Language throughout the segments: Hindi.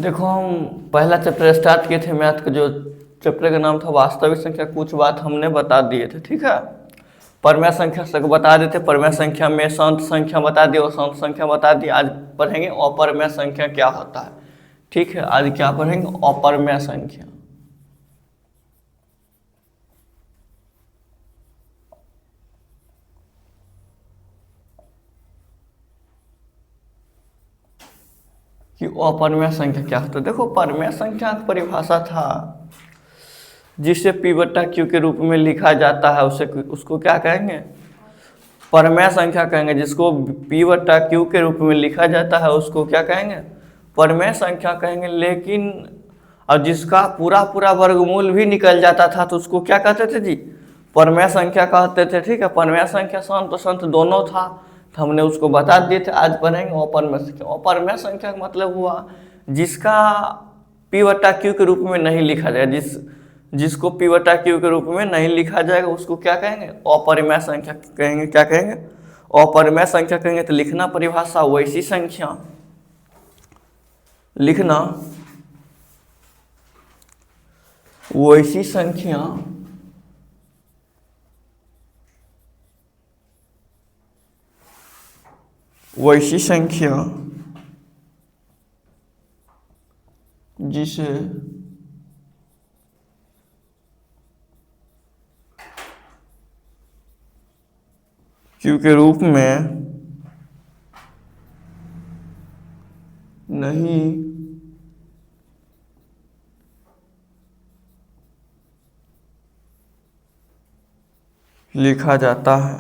देखो हम पहला चैप्टर स्टार्ट किए थे मैथ का, जो चैप्टर का नाम था वास्तविक संख्या। कुछ बात हमने बता दिए थे, ठीक है। परमेय संख्या तक बता देते, परमेय संख्या में शांत संख्या बता दी और शांत संख्या बता दी। आज पढ़ेंगे अपरमेय संख्या क्या होता है, ठीक है। आज क्या पढ़ेंगे? अपरमेय संख्या। कि अपरमेय संख्या क्या होता है। देखो, परमेय संख्या की परिभाषा था जिसे पी बट्टा क्यू के रूप में लिखा जाता है उसे उसको क्या कहेंगे? परमेय संख्या कहेंगे। जिसको पी बट्टा क्यू के रूप में लिखा जाता है उसको क्या कहेंगे? परमेय संख्या कहेंगे। लेकिन और जिसका पूरा पूरा वर्गमूल भी निकल जाता था तो उसको क्या कहते थे जी? परमेय संख्या कहते थे, ठीक है। परमेय संख्या शांत संत दोनों था, तो हमने उसको बता दिए थे। आज पढ़ेंगे अपरमेय संख्या। अपरमेय संख्या का मतलब हुआ जिसका पी बट्टा क्यू के रूप में नहीं लिखा जाए। जिसको पी बटा क्यू के रूप में नहीं लिखा जाएगा उसको क्या कहेंगे? अपरिमेय संख्या कहेंगे। क्या कहेंगे? अपरिमेय संख्या कहेंगे। तो लिखना परिभाषा, वैसी संख्या लिखना, वैसी संख्या वैसी संख्या जिसे क्यू के रूप में नहीं लिखा जाता है,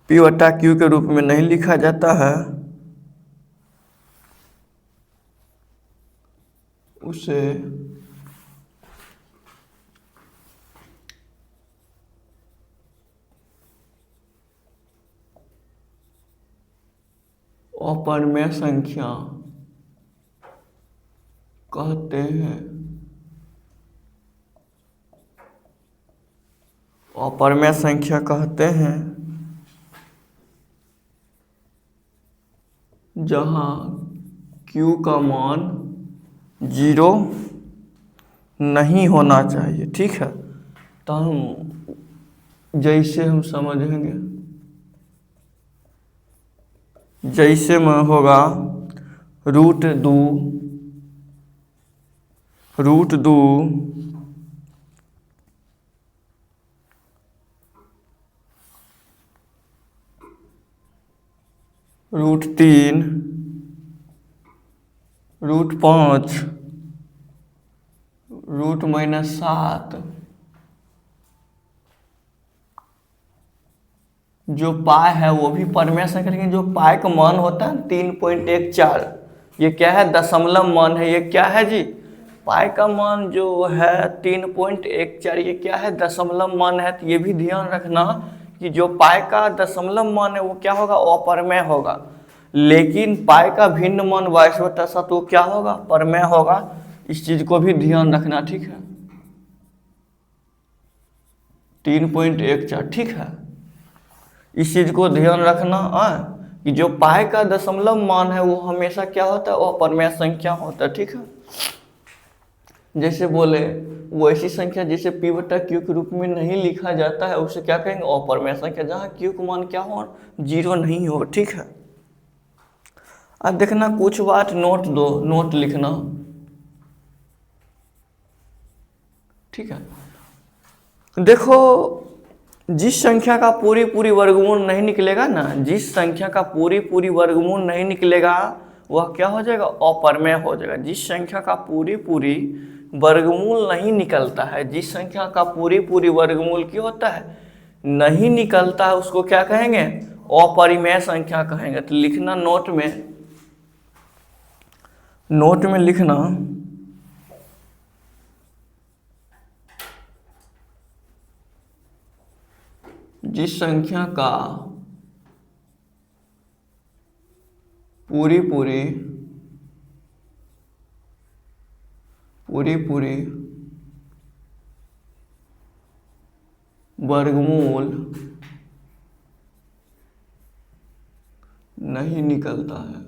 पी बटा क्यू के रूप में नहीं लिखा जाता है, उसे अपरमेय संख्या कहते हैं। अपरमेय संख्या कहते हैं जहां Q का मान 0 नहीं होना चाहिए, ठीक है। तो जैसे हम समझेंगे, जैसे में होगा √2 √3 √5 √-7 जो पाई है वो भी परमेय संख्या। लेकिन जो पाई का मान होता है 3.14, ये क्या है? दशमलव मान है। ये क्या है जी? पाई का मान जो है 3.14, ये क्या है? दशमलव मान है। तो ये भी ध्यान रखना कि जो पाई का दशमलव मान है वो क्या होगा? अपरमेय होगा। लेकिन पाई का भिन्न मान 22/7 वो क्या होगा? परमेय होगा। इस चीज को भी ध्यान रखना, ठीक है। 3.14, ठीक है। इस चीज को ध्यान रखना कि जो पाई का दशमलव मान है वो हमेशा क्या होता है? वो अपरमेय संख्या होता है, ठीक है। जैसे बोले वैसी संख्या जिसे पी बटा क्यू के रूप में नहीं लिखा जाता है उसे क्या कहेंगे? अपरमेय संख्या। जहाँ क्यू का मान क्या हो? 0 नहीं हो, ठीक है। अब देखना कुछ बात नोट दो, नोट लिखना, ठीक है। देखो, जिस संख्या का पूरी पूरी वर्गमूल नहीं निकलेगा ना, जिस संख्या का पूरी पूरी वर्गमूल नहीं निकलेगा वह क्या हो जाएगा? अपरमेय हो जाएगा। जिस संख्या का पूरी पूरी वर्गमूल नहीं निकलता है, जिस संख्या का पूरी पूरी वर्गमूल क्या होता है? नहीं निकलता है, उसको क्या कहेंगे? अपरिमेय संख्या कहेंगे। तो लिखना नोट में लिखना जिस संख्या का पूरी पूरी वर्गमूल नहीं निकलता है,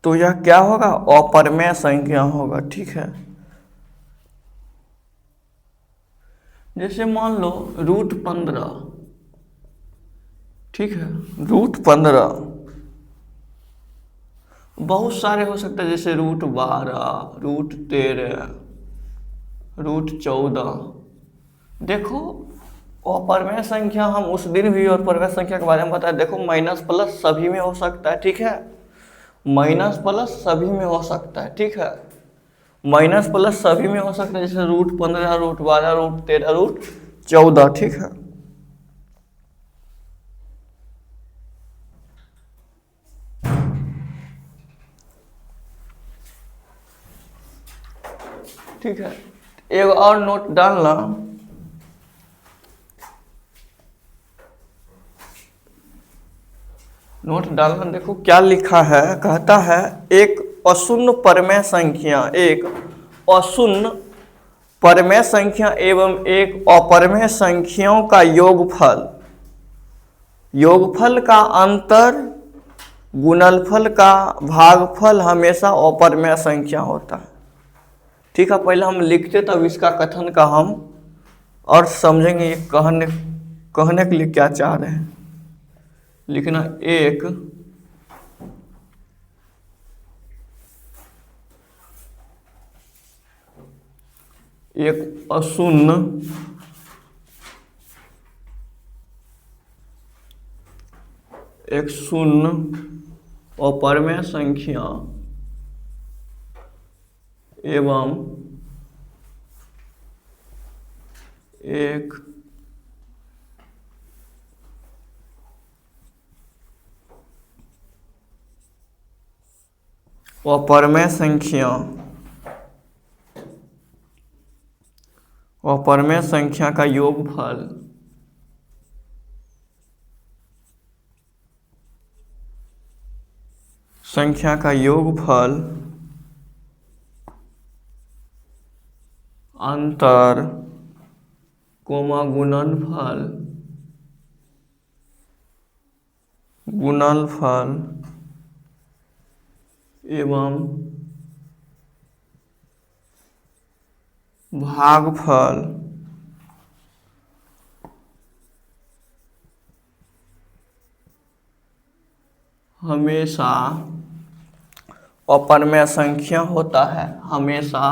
तो यह क्या होगा, अपरिमेय संख्या होगा। ठीक है, जैसे मान लो √15, ठीक है, √15 बहुत सारे हो सकते हैं, जैसे √12, √13, √14। देखो अपरिमेय संख्या हम उस दिन भी और परिमेय संख्या के बारे में बताया। देखो माइनस प्लस सभी में हो सकता है। ठीक है, माइनस प्लस सभी में हो सकता है। ठीक है, माइनस प्लस सभी में हो सकता है, जैसे √15, √12, √13, √14। ठीक है, ठीक है, एक और नोट डालना। नोट डालना, देखो क्या लिखा है। कहता है एक अशून्य परमेय संख्या, एक अशून्य परमेय संख्या एवं एक अपरमेय संख्याओं का योगफल, योगफल का अंतर गुणनफल का भागफल हमेशा अपरमेय संख्या होता है। ठीक है, पहले हम लिखते तब इसका कथन का हम और समझेंगे ये कहने के लिए क्या चाह रहे हैं। लिखना एक अशून्य एक शून्य अपरमेय संख्या एवं एक अपरमेय संख्या, अपरमेय संख्या का योगफल संख्या का योगफल अंतर कोमा गुणनफल, गुणनफल एवं भागफल हमेशा अपरमेय संख्या होता है। हमेशा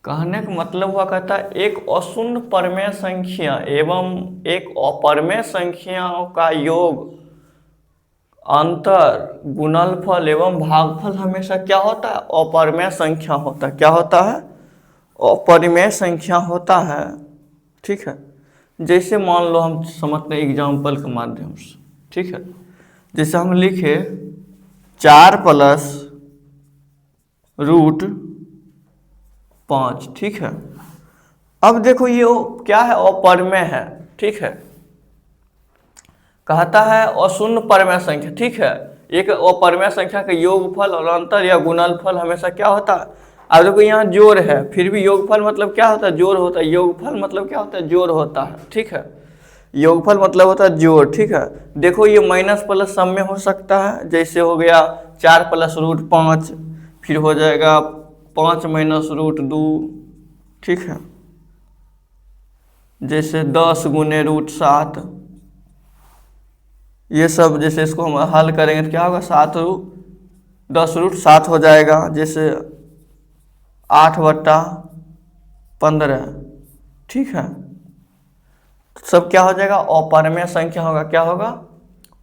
कहने का मतलब हुआ, कहता है एक अशून्य परमेय संख्या एवं एक अपरमेय संख्याओं का योग अंतर गुणनफल एवं भागफल हमेशा क्या होता है, अपरमेय संख्या होता है। क्या होता है, अपरिमेय संख्या होता है। ठीक है, जैसे मान लो हम समझते हैं एग्जाम्पल के माध्यम से। ठीक है, जैसे हम लिखे 4 + √5। ठीक है, अब देखो ये क्या है, अपरमेय है। ठीक है, कहता है अशून्य परमेय संख्या। ठीक है, एक अपरमेय संख्या का योगफल और अंतर या गुणनफल हमेशा क्या होता है। अब देखो यहाँ जोड़ है, फिर भी योगफल मतलब क्या होता है, जोड़ होता है। योगफल मतलब क्या होता है, जोड़ होता है। ठीक है, योगफल मतलब होता है जोड़। ठीक है, देखो ये माइनस प्लस सब में हो सकता है। जैसे हो गया 4 + √5, फिर हो जाएगा 5 - √2। ठीक है, जैसे 10 × √7। ये सब जैसे इसको हम हल करेंगे तो क्या होगा, 10 √7 हो जाएगा। जैसे 8/15। ठीक है, तो सब क्या हो जाएगा, अपरिमेय संख्या होगा। क्या होगा,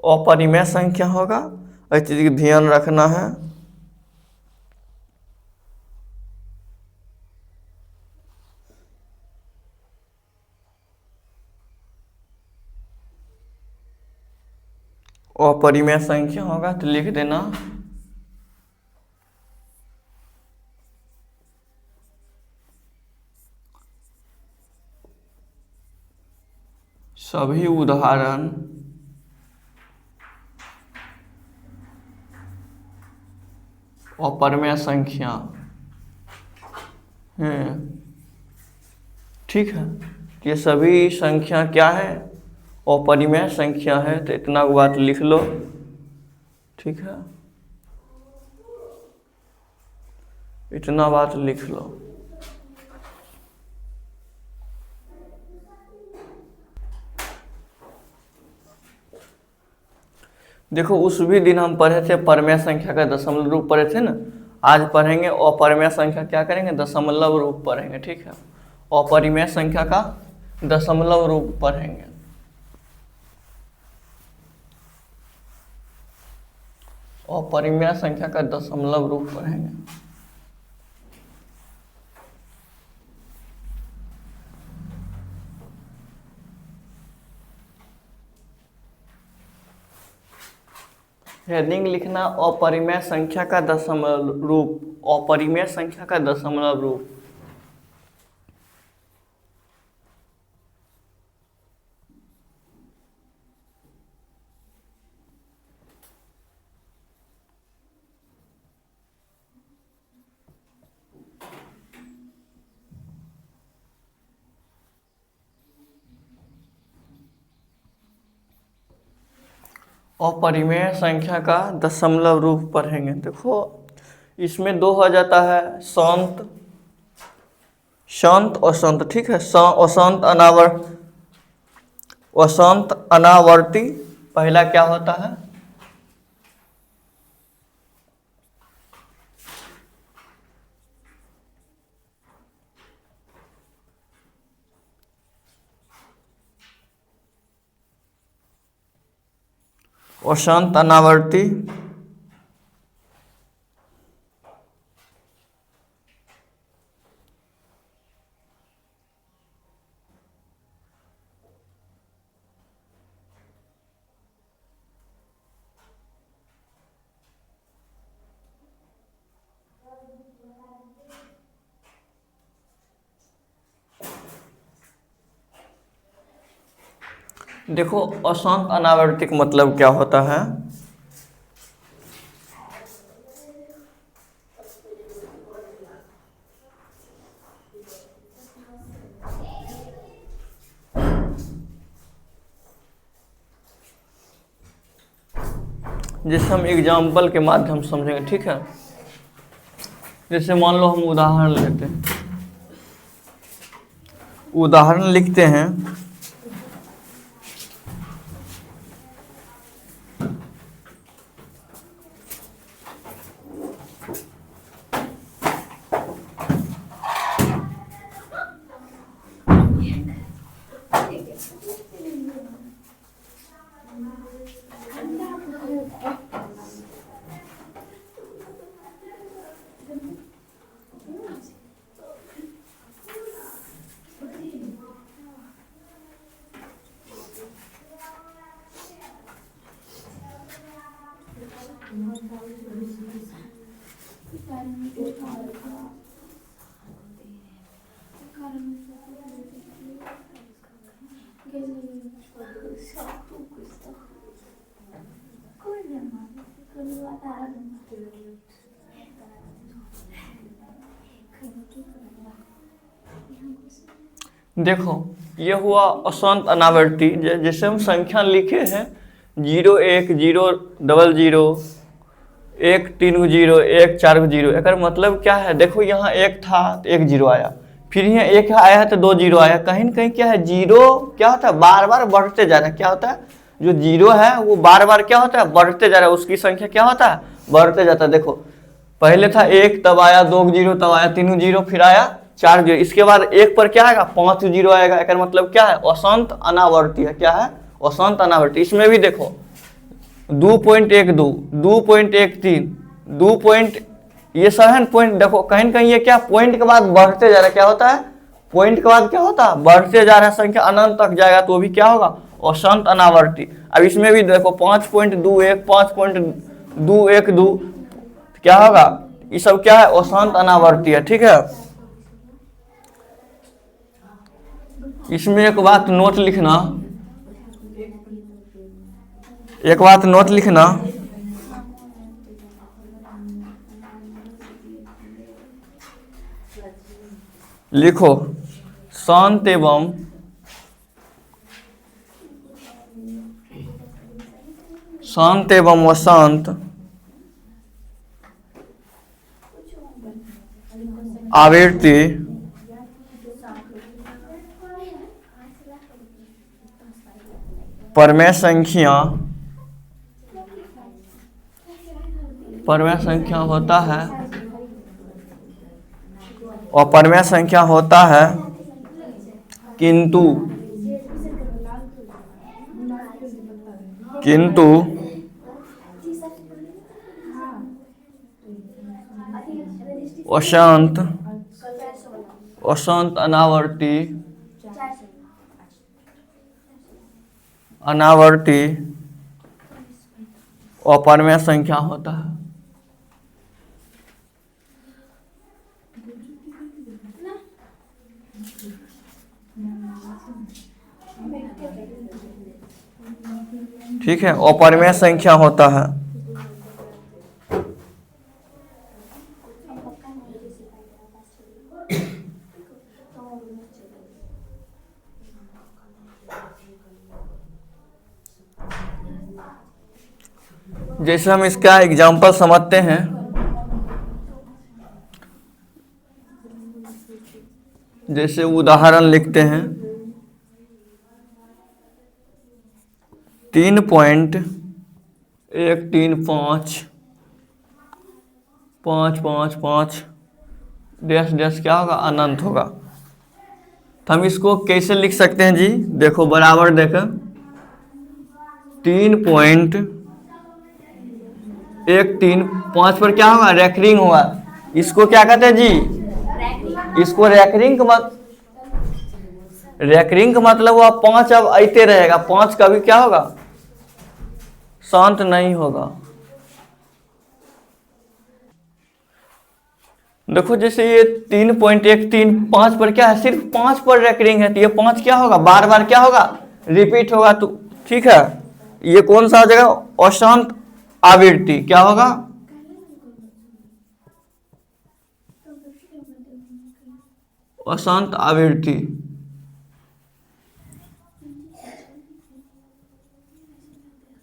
अपरिमेय संख्या होगा। इस चीज का ध्यान रखना है। अपरिमेय संख्या होगा तो लिख देना सभी उदाहरण अपरिमेय संख्या है। ठीक है, ये सभी संख्या क्या है? अपरिमेय संख्या है। तो इतना बात लिख लो। ठीक है, इतना बात लिख लो। देखो उस भी दिन हम पढ़े थे परिमेय संख्या का दशमलव रूप पढ़े थे ना। आज पढ़ेंगे अपरिमेय संख्या, क्या करेंगे? दशमलव रूप पढ़ेंगे। ठीक है, अपरिमेय संख्या का दशमलव रूप पढ़ेंगे। अपरिमेय संख्या का दशमलव रूप पढ़ेंगे। हेडिंग लिखना अपरिमेय संख्या का दशमलव रूप, अपरिमेय संख्या का दशमलव रूप। अपरिमेय संख्या का दशमलव रूप पढ़ेंगे। देखो इसमें दो हो जाता है, शांत शांत अशांत। ठीक है, अशांत अशांत अनावर्ती पहला क्या होता है? अशांत अनावर्ती देखो अशांत अनावर्तिक मतलब क्या होता है? जैसे हम एग्जाम्पल के माध्यम से समझेंगे। ठीक है, जैसे मान लो हम उदाहरण लेते हैं, उदाहरण लिखते हैं। देखो ये हुआ अशांत अनावर्ती। जैसे हम संख्या लिखे हैं 0 1 0 0 0 1 3 0 1 4 0, एक मतलब क्या है? देखो यहाँ एक था तो 1 0 आया, फिर यहाँ एक आया तो 2 0 आया। कहीं न कहीं क्या है? जीरो क्या होता है? बार बार बढ़ते जा रहा है। क्या होता है? जो जीरो है वो बार बार क्या होता है? बढ़ते जा रहा है। उसकी संख्या क्या होता है? बढ़ते जाता है। देखो पहले था 1, तब आया 2 0, तब आया 3 0, फिर आया 4 0, इसके बाद 1 पर क्या आएगा? 5 0 आएगा। एक मतलब क्या है? अशांत अनावर्ती है। क्या है? अशांत अनावर्ती। इसमें भी देखो 2.12 2.13 2. ये सब है पॉइंट। देखो कहीं न कहीं ये क्या पॉइंट के बाद बढ़ते जा रहा है। क्या होता है? पॉइंट के बाद क्या होता है? बढ़ते जा रहा है। संख्या अनंत तक जाएगा तो भी क्या होगा? अशांत अनावर्ती। अब इसमें भी देखो 5.21 5.212 क्या होगा? ये सब क्या है? अशांत अनावर्ती है। ठीक है, इसमें एक बात नोट लिखना, एक बात नोट लिखना। लिखो शांत एवं अशांत आवृत्ति परमेय संख्या होता है और परमेय संख्या होता है किंतु अशांत अनावर्ती और परमेय संख्या होता है। ठीक है, अपरिमेय संख्या होता है। जैसे हम इसका एग्जाम्पल समझते हैं, जैसे उदाहरण लिखते हैं 3.135 डैश डैश क्या होगा, अनंत होगा। तो हम इसको कैसे लिख सकते हैं जी, देखो बराबर देखो 3.135 पर क्या होगा, रैकरिंग होगा। इसको क्या कहते हैं जी, इसको रैकरिंग का मतलब हुआ 5 अब आते रहेगा, 5 कभी क्या होगा, शांत नहीं होगा। देखो जैसे ये 3.135 पर क्या है, सिर्फ 5 पर रैकरिंग है, तो ये 5 क्या होगा, बार बार क्या होगा, रिपीट होगा। तो ठीक है, ये कौन सा हो जाएगा, अशांत आवृत्ति। क्या होगा, अशांत आवृत्ति।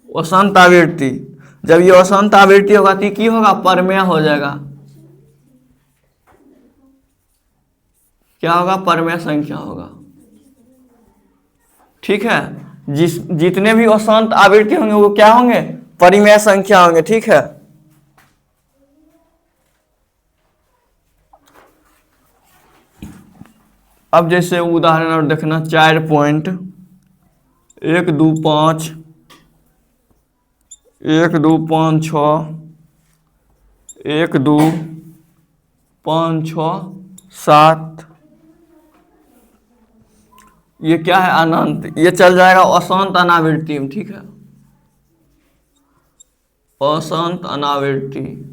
अशांत आवृत्ति, जब ये अशांत आवृत्ति होगा तो की होगा, परमेय हो जाएगा। क्या होगा, परमेय संख्या होगा। ठीक है, जितने भी अशांत आवृत्ति होंगे वो क्या होंगे, परिमेय संख्या होंगे। ठीक है, अब जैसे उदाहरण और देखना 4.125 1256 12567, ये क्या है, अनंत। ये चल जाएगा अशांत अनावृत्ति में। ठीक है, अशांत अनावृत्ति।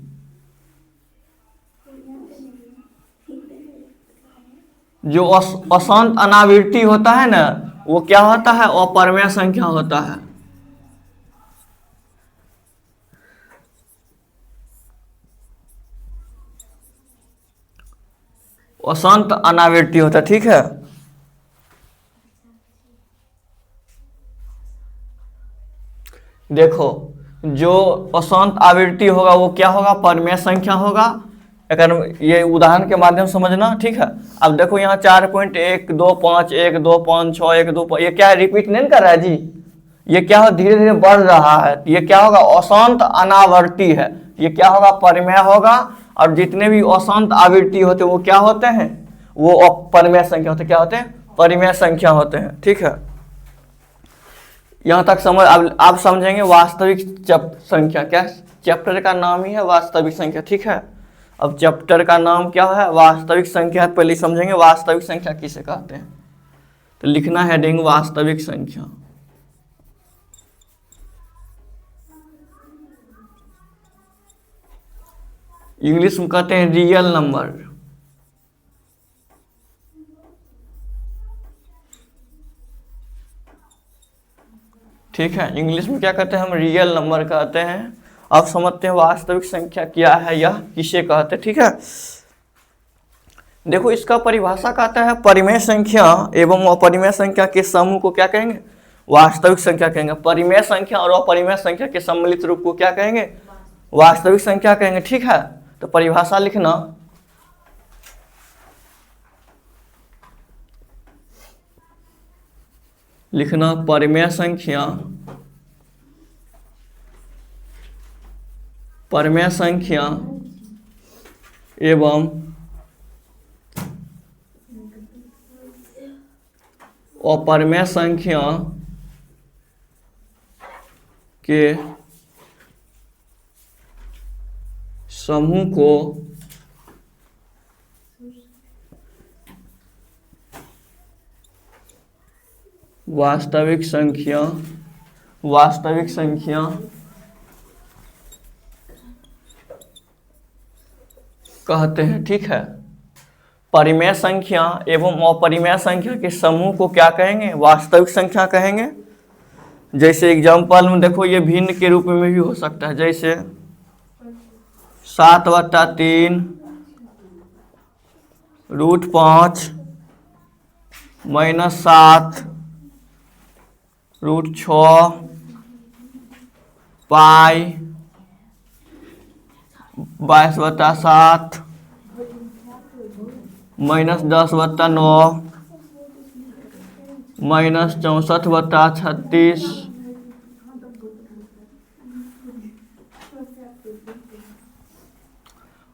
जो अशांत अनावृत्ति होता है ना, वो क्या होता है, अपरिमेय संख्या होता है। अशांत अनावृत्ति होता है। ठीक है, देखो जो अशांत आवृत्ति होगा वो क्या होगा, परमेय संख्या होगा। अगर ये उदाहरण के माध्यम से समझना। ठीक है, अब देखो यहाँ 4.125 1256 125, ये क्या है, रिपीट नहीं कर रहा है जी, ये क्या हो, धीरे धीरे बढ़ रहा है। ये क्या होगा, अशांत अनावर्ती है। ये क्या होगा, परिमेय होगा। और जितने भी अशांत आवृत्ति होते हैं वो क्या होते हैं, वो परिमेय संख्या होते हैं। क्या होते हैं, परिमेय संख्या होते हैं। ठीक है, यहाँ तक समझ। अब आप समझेंगे वास्तविक संख्या। क्या चैप्टर का नाम ही है वास्तविक संख्या। ठीक है, अब चैप्टर का नाम क्या है, वास्तविक संख्या। पहले समझेंगे वास्तविक संख्या किसे कहते हैं। तो लिखना हेडिंग वास्तविक संख्या। इंग्लिश में कहते हैं रियल नंबर। ठीक है, इंग्लिश में क्या कहते हैं, हम रियल नंबर कहते हैं। अब समझते हैं वास्तविक संख्या क्या है, यह किसे कहते हैं। ठीक है, देखो इसका परिभाषा कहता है परिमेय संख्या एवं अपरिमेय संख्या के समूह को क्या कहेंगे, वास्तविक संख्या कहेंगे। परिमेय संख्या और अपरिमेय संख्या के सम्मिलित रूप को क्या कहेंगे, वास्तविक संख्या कहेंगे। ठीक है, तो परिभाषा लिखना, परिमेय संख्या, परिमेय संख्या एवं अपरिमेय संख्या के समूह को वास्तविक संख्या कहते हैं। ठीक है, परिमेय संख्या एवं अपरिमेय संख्या के समूह को क्या कहेंगे, वास्तविक संख्या कहेंगे। जैसे एग्जाम्पल में देखो, ये भिन्न के रूप में भी हो सकता है, जैसे 7/3 √5 -7 √6 पाई 22/7 -10/9 -64/36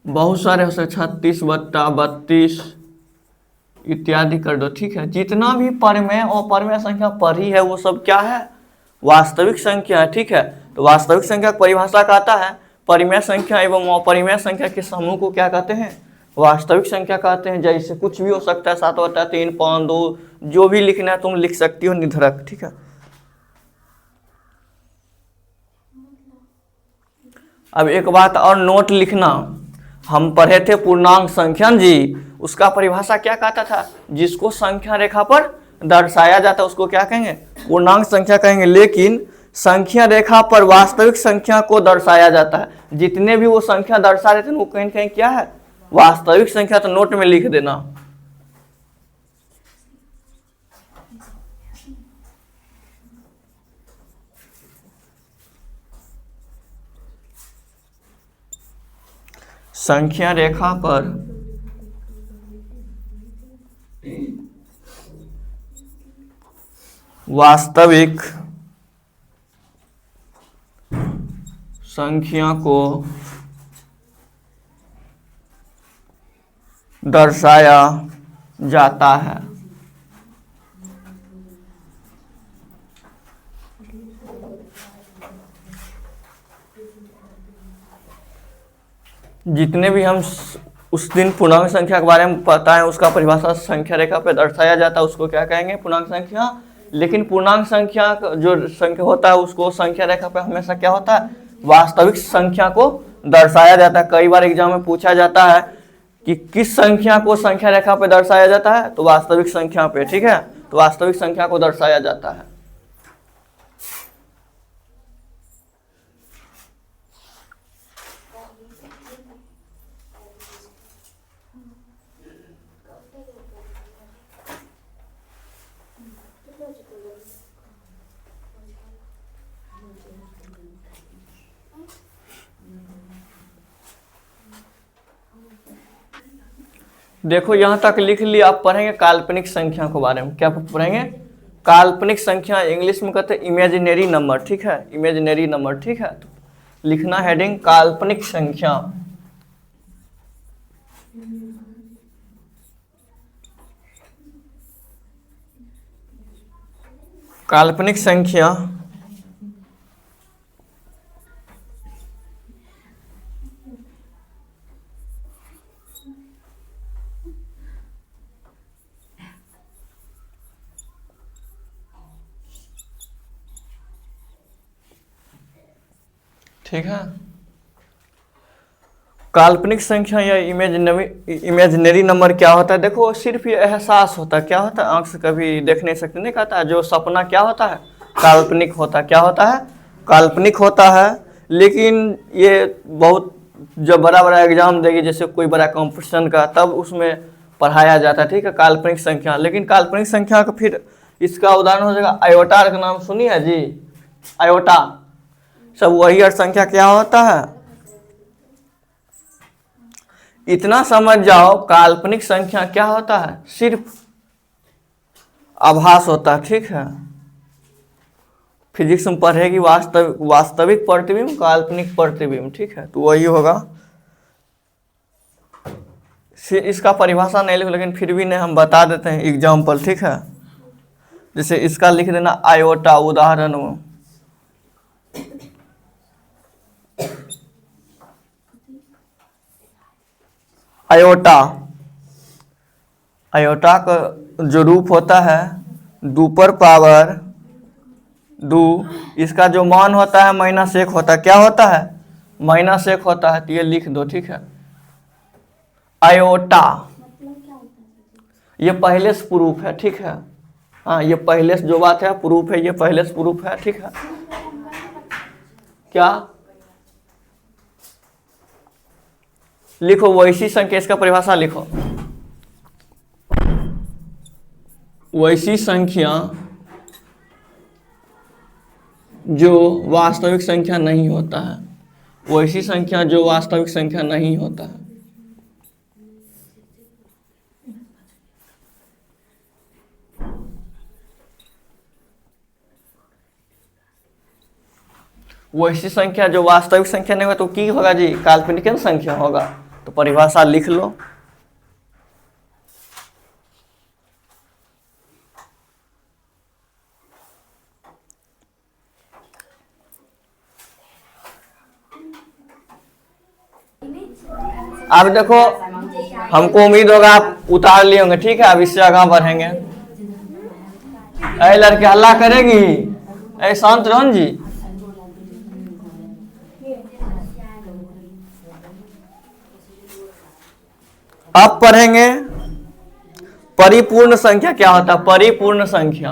बहुत सारे हो सकते 36/32 इत्यादि कर दो। ठीक है, जितना भी परिमेय और अपरिमेय संख्या पढ़ी है वो सब क्या है, वास्तविक संख्या है। ठीक है, तो वास्तविक संख्या की परिभाषा कहता है परिमेय संख्या एवं अपरिमेय संख्या के समूह को क्या कहते हैं, वास्तविक संख्या कहते हैं। जैसे कुछ भी हो सकता है, 7/3 5/2 जो भी लिखना है तुम लिख सकती हो निधरक। ठीक है, अब एक बात और नोट लिखना, हम पढ़े थे पूर्णांक संख्या जी, उसका परिभाषा क्या कहता था, जिसको संख्या रेखा पर दर्शाया जाता है उसको क्या कहेंगे, पूर्णांक संख्या कहेंगे। लेकिन संख्या रेखा पर वास्तविक संख्या को दर्शाया जाता है, जितने भी वो संख्या दर्शा रहे थे वो कहीं कहीं क्या है, वास्तविक संख्या। तो नोट में लिख देना। संख्या रेखा पर वास्तविक संख्या को दर्शाया जाता है। जितने भी हम उस दिन पूर्णांक संख्या के बारे में पता है उसका परिभाषा संख्या रेखा पे दर्शाया जाता है, उसको क्या कहेंगे, पूर्णांक संख्या। लेकिन पूर्णांक संख्या जो संख्या होता है उसको संख्या रेखा पे हमेशा क्या होता है, वास्तविक संख्या को दर्शाया जाता है। कई बार एग्जाम में पूछा जाता है कि किस संख्या को संख्या रेखा पे दर्शाया जाता है, तो वास्तविक संख्या पे। ठीक है, तो वास्तविक संख्या को दर्शाया जाता है। देखो यहाँ तक लिख लिया, आप पढ़ेंगे काल्पनिक संख्या के बारे में। क्या पढ़ेंगे, काल्पनिक संख्या, इंग्लिश में कहते हैं इमेजिनरी नंबर। ठीक है, इमेजिनरी नंबर। ठीक है, तो लिखना हेडिंग काल्पनिक संख्या। काल्पनिक संख्या ठीक है, काल्पनिक संख्या या इमेजिनरी नंबर क्या होता है, देखो सिर्फ ये एहसास होता है। क्या होता है, आंख से कभी देख नहीं सकते, नहीं कहता जो सपना क्या होता है, काल्पनिक होता है। क्या होता है, काल्पनिक होता है। लेकिन ये बहुत जब बड़ा बड़ा एग्जाम देगी, जैसे कोई बड़ा कंपटीशन का, तब उसमें पढ़ाया जाता है, ठीक है, काल्पनिक संख्या। लेकिन काल्पनिक संख्या का फिर इसका उदाहरण हो जाएगा आयोटा का नाम सुनिए जी, आयोटा। सब वही अर्थ संख्या क्या होता है, इतना समझ जाओ, काल्पनिक संख्या क्या होता है, सिर्फ आभास होता है, ठीक है। फिजिक्स में पढ़ेगी वास्तविक प्रतिबिंब, काल्पनिक प्रतिबिंब, ठीक है, तो वही होगा। इसका परिभाषा नहीं लिखो, लेकिन फिर भी नहीं हम बता देते हैं एग्जाम्पल, ठीक है। जैसे इसका लिख देना आयोटा उदाहरण में, आयोटा। आयोटा का जो रूप होता है 2 इसका जो मान होता है -1 होता है, क्या होता है, -1 होता है, तो ये लिख दो, ठीक है। आयोटा ये पहले से प्रूफ है, ठीक है। हाँ, ये पहले से जो बात है प्रूफ है, ये पहले से प्रूफ है, ठीक है। क्या लिखो, वैसी संख्या, इसका परिभाषा लिखो, वैसी संख्या जो वास्तविक संख्या नहीं होता है, वैसी संख्या जो वास्तविक संख्या नहीं होता है। वैसी संख्या जो वास्तविक संख्या नहीं होगा तो की होगा जी, काल्पनिक संख्या होगा। तो परिभाषा लिख लो, अब देखो हमको उम्मीद होगा आप उतार लिए होंगे, ठीक है। अब इससे आगे बढ़ेंगे। ऐ लड़के हल्ला करेगी, ऐ शांत रहो जी। अब पढ़ेंगे परिपूर्ण संख्या क्या होता है, परिपूर्ण संख्या।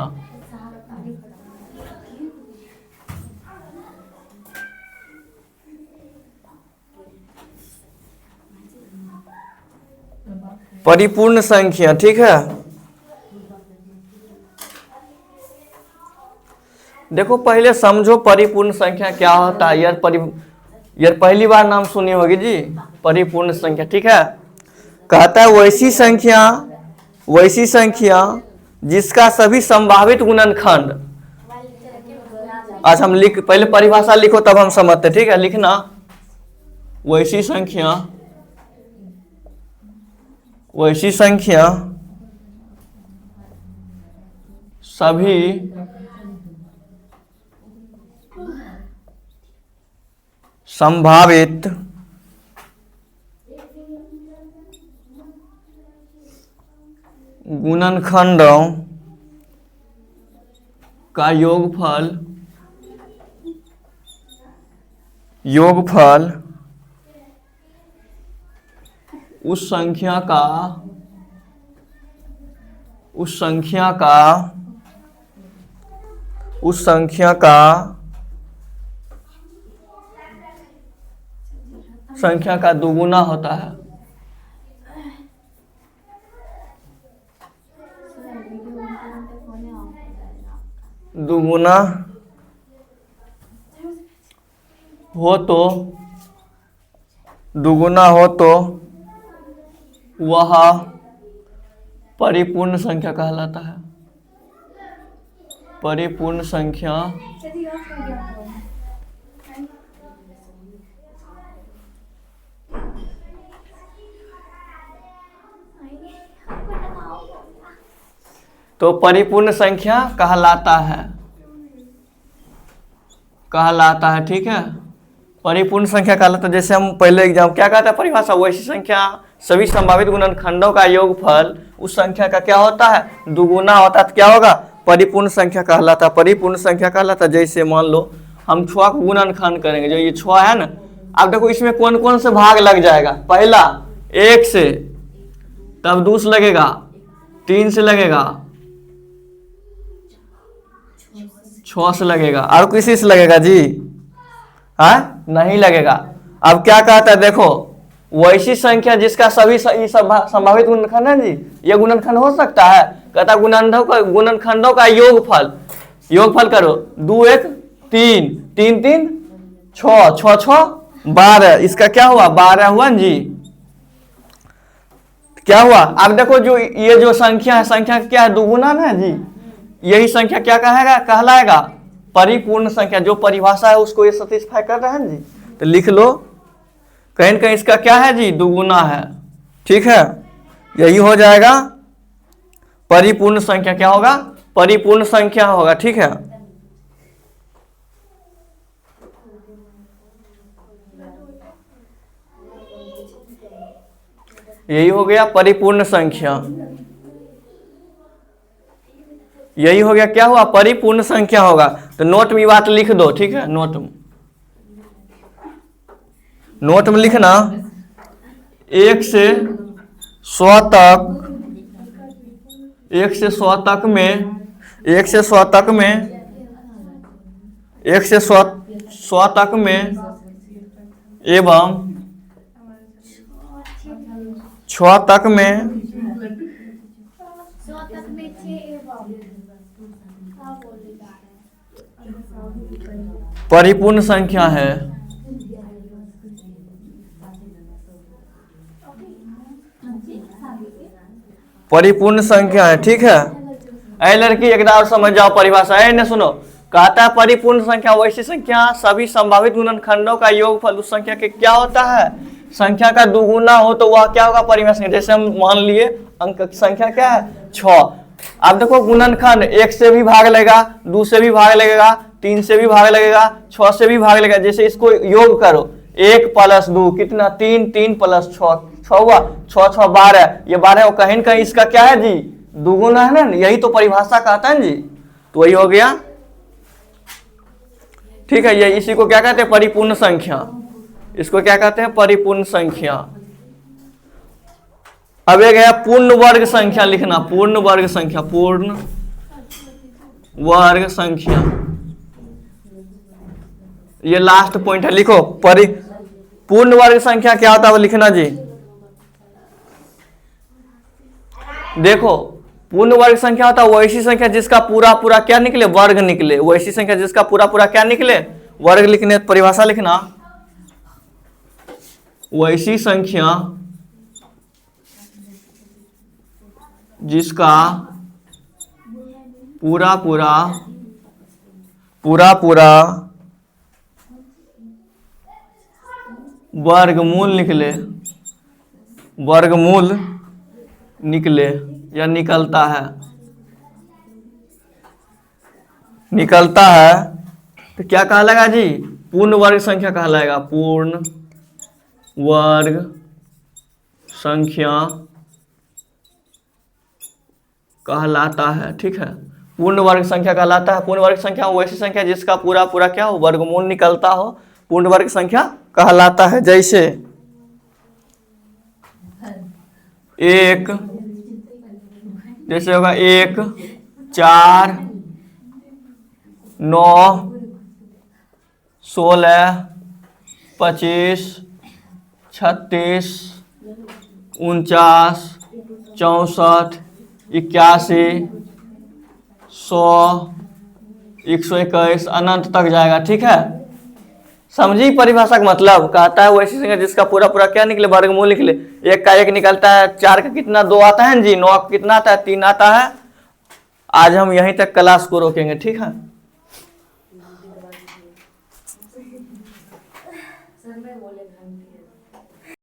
परिपूर्ण संख्या, ठीक है। देखो पहले समझो परिपूर्ण संख्या क्या होता है। यार पहली बार नाम सुनी होगी जी, परिपूर्ण संख्या, ठीक है। कहता है वैसी संख्या जिसका सभी संभावित गुणनखंड। आज हम पहले परिभाषा लिखो तब हम समझते, ठीक है। लिखना वैसी संख्या सभी संभावित गुणनखंडों का योगफल उस संख्या का दुगुना होता है। दुगुना हो तो वह परिपूर्ण संख्या कहलाता है। परिपूर्ण संख्या तो परिपूर्ण संख्या कहलाता है, ठीक है। परिपूर्ण संख्या कहलाता है। जैसे हम पहले एग्जाम क्या कहता है परिभाषा, वैसी संख्या सभी संभावित गुणनखंडों का योगफल उस संख्या का क्या होता है, दुगुना होता है, तो क्या होगा, परिपूर्ण संख्या कहलाता है। परिपूर्ण संख्या कहलाता है। जैसे मान लो हम 6 का गुणनखंड करेंगे, जो ये 6 है ना, अब देखो इसमें कौन कौन से भाग लग जाएगा। पहला 1 से, तब 2 से लगेगा, 3 से लगेगा, 6 से लगेगा, और किसी से लगेगा जी, हाँ नहीं लगेगा। अब क्या कहता है देखो, वैसी संख्या जिसका सभी संभावित गुणनखंड है जी, ये गुणनखंड हो सकता है। कहता गुणनखंडों का योगफल करो, 2 1 3 3 3 6 6 6 12, इसका क्या हुआ 12 हुआ जी। क्या हुआ अब देखो, जो ये जो संख्या है, संख्या क्या है, दुगुणन है जी। यही संख्या क्या कहलाएगा परिपूर्ण संख्या। जो परिभाषा है उसको ये सैटिस्फाई कर रहा है जी। तो लिख लो कहीं न कहीं इसका क्या है जी, दुगुना है। ठीक है, यही हो जाएगा परिपूर्ण संख्या। क्या होगा, परिपूर्ण संख्या होगा। ठीक है, यही हो गया परिपूर्ण संख्या। यही हो गया, क्या हुआ, परिपूर्ण संख्या होगा। तो नोट में बात लिख दो। ठीक है, नोट में लिखना 1 से 100 तक, 1 से 100 तक में, 1 से 100 तक में, 1 से 100 तक में एवं 6 तक में परिपूर्ण संख्या है। परिपूर्ण संख्या है। ठीक है, ऐ लड़की एक बार समझ जाओ परिभाषा है ना, सुनो। कहता है परिपूर्ण संख्या वैसी संख्या सभी संभावित गुणनखंडों का योगफल उस संख्या के क्या होता है, संख्या का दुगुना हो तो वह क्या होगा, परिमेय संख्या। जैसे हम मान लिए अंक संख्या क्या है 6। अब देखो गुणनखंड 1 से भी भाग लगेगा, 2 से भी भाग लगेगा, 3 से भी भाग लगेगा, 6 से भी भाग लगेगा। जैसे इसको योग करो, 1 + 2 कितना, 3 3 + 6 6 हुआ, 6 6 12। ये 12 कहीं कहीं इसका क्या है जी, दुगुना है ना। यही तो परिभाषा कहता है जी। तो वही हो गया। ठीक है, ये इसी को क्या कहते हैं, परिपूर्ण संख्या। इसको क्या कहते हैं, परिपूर्ण संख्या। अब एक है पूर्ण वर्ग संख्या लिखना, पूर्ण वर्ग संख्या, पूर्ण वर्ग संख्या। ये लास्ट पॉइंट है, लिखो पूर्ण वर्ग संख्या क्या होता है वो लिखना जी। देखो पूर्ण वर्ग संख्या होता है वैसी संख्या जिसका पूरा पूरा क्या निकले, वर्ग निकले। वैसी संख्या जिसका पूरा पूरा क्या निकले, वर्ग। लिखने परिभाषा लिखना, वैसी संख्या जिसका पूरा पूरा वर्गमूल निकले, वर्गमूल निकले या निकलता है तो क्या कहलाएगा जी, पूर्ण वर्ग संख्या कहलाएगा। पूर्ण वर्ग संख्या कहलाता है। ठीक है, पूर्ण वर्ग संख्या कहलाता है। पूर्ण वर्ग संख्या वैसी संख्या जिसका पूरा पूरा क्या हो, वर्गमूल निकलता हो, पूर्ण वर्ग संख्या कहलाता है। जैसे 1, जैसे होगा 1 4 9 16 25 36 49 64 81 100 121 अनंत तक जाएगा। ठीक है, समझी परिभाषा का मतलब। कहता है वैसी संख्या जिसका पूरा पूरा क्या निकले, वर्गमूल निकले। 1 का 1 निकलता है, 4 का कितना 2 आता है जी, 9 का कितना आता है 3 आता है। आज हम यहीं तक क्लास को रोकेंगे। ठीक है।